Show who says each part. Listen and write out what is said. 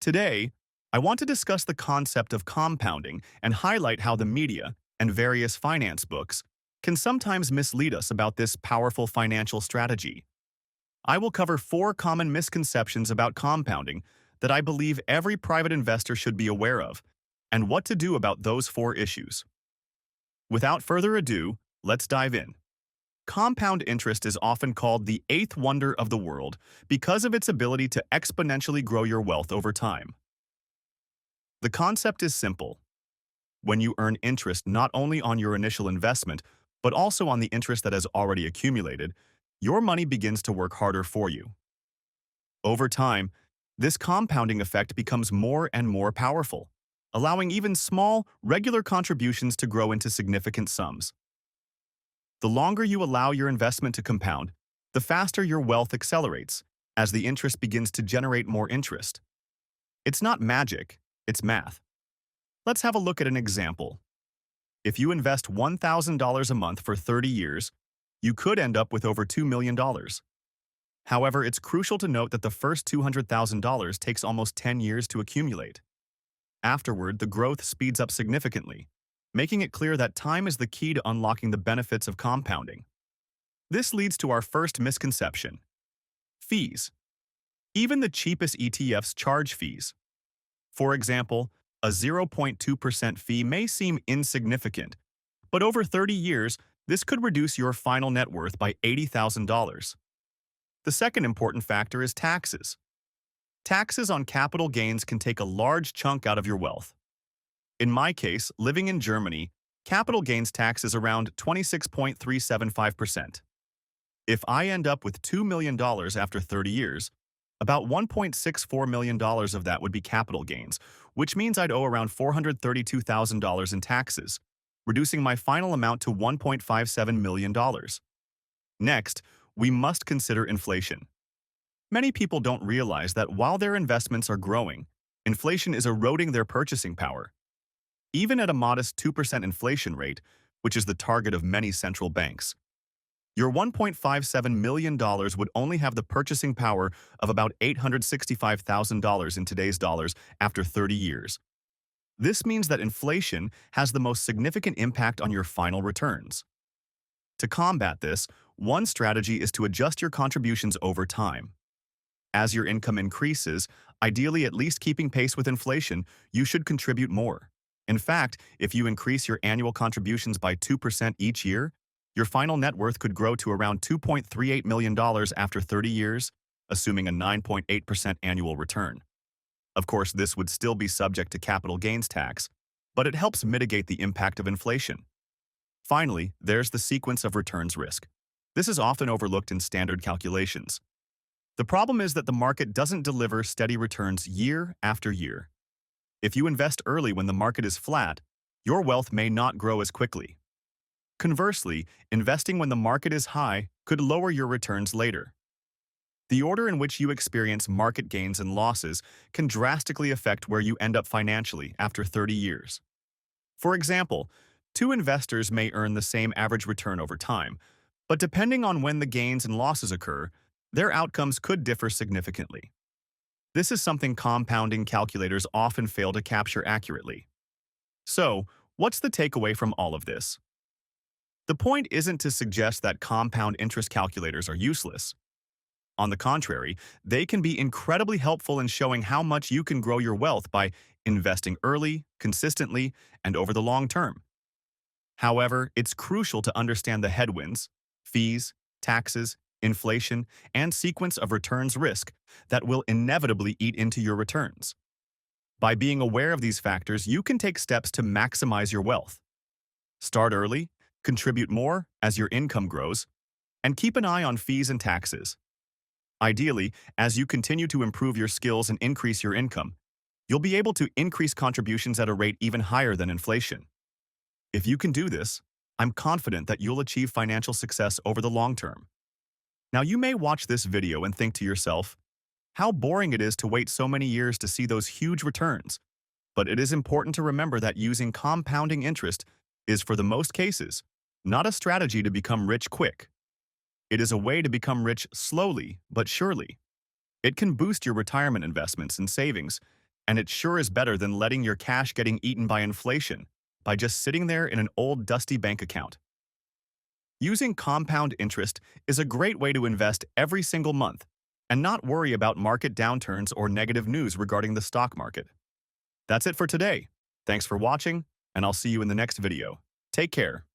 Speaker 1: Today, I want to discuss the concept of compounding and highlight how the media and various finance books can sometimes mislead us about this powerful financial strategy. I will cover 4 common misconceptions about compounding that I believe every private investor should be aware of, and what to do about those 4 issues. Without further ado, let's dive in. Compound interest is often called the eighth wonder of the world because of its ability to exponentially grow your wealth over time. The concept is simple. When you earn interest not only on your initial investment, but also on the interest that has already accumulated, your money begins to work harder for you. Over time, this compounding effect becomes more and more powerful, allowing even small, regular contributions to grow into significant sums. The longer you allow your investment to compound, the faster your wealth accelerates, as the interest begins to generate more interest. It's not magic, it's math. Let's have a look at an example. If you invest $1,000 a month for 30 years, you could end up with over $2 million. However, it's crucial to note that the first $200,000 takes almost 10 years to accumulate. Afterward, the growth speeds up significantly, making it clear that time is the key to unlocking the benefits of compounding. This leads to our first misconception: fees. Even the cheapest ETFs charge fees. For example, a 0.2% fee may seem insignificant, but over 30 years, this could reduce your final net worth by $80,000. The second important factor is taxes. Taxes on capital gains can take a large chunk out of your wealth. In my case, living in Germany, capital gains tax is around 26.375%. If I end up with $2 million after 30 years, about $1.64 million of that would be capital gains, which means I'd owe around $432,000 in taxes, reducing my final amount to $1.57 million. Next, we must consider inflation. Many people don't realize that while their investments are growing, inflation is eroding their purchasing power. Even at a modest 2% inflation rate, which is the target of many central banks, your $1.57 million would only have the purchasing power of about $865,000 in today's dollars after 30 years. This means that inflation has the most significant impact on your final returns. To combat this, one strategy is to adjust your contributions over time. As your income increases, ideally at least keeping pace with inflation, you should contribute more. In fact, if you increase your annual contributions by 2% each year, your final net worth could grow to around $2.38 million after 30 years, assuming a 9.8% annual return. Of course, this would still be subject to capital gains tax, but it helps mitigate the impact of inflation. Finally, there's the sequence of returns risk. This is often overlooked in standard calculations. The problem is that the market doesn't deliver steady returns year after year. If you invest early when the market is flat, your wealth may not grow as quickly. Conversely, investing when the market is high could lower your returns later. The order in which you experience market gains and losses can drastically affect where you end up financially after 30 years. For example, 2 investors may earn the same average return over time, but depending on when the gains and losses occur, their outcomes could differ significantly. This is something compounding calculators often fail to capture accurately. So, what's the takeaway from all of this? The point isn't to suggest that compound interest calculators are useless. On the contrary, they can be incredibly helpful in showing how much you can grow your wealth by investing early, consistently, and over the long term. However, it's crucial to understand the headwinds, fees, taxes, inflation, and sequence of returns risk that will inevitably eat into your returns. By being aware of these factors, you can take steps to maximize your wealth. Start early, contribute more as your income grows, and keep an eye on fees and taxes. Ideally, as you continue to improve your skills and increase your income, you'll be able to increase contributions at a rate even higher than inflation. If you can do this, I'm confident that you'll achieve financial success over the long term. Now, you may watch this video and think to yourself, how boring it is to wait so many years to see those huge returns. But it is important to remember that using compounding interest is, for the most cases, not a strategy to become rich quick. It is a way to become rich slowly but surely. It can boost your retirement investments and savings And it sure is better than letting your cash getting eaten by inflation by just sitting there in an old dusty bank account. Using compound interest is a great way to invest every single month and not worry about market downturns or negative news regarding the stock market. That's it for today. Thanks for watching, and I'll see you in the next video. Take care.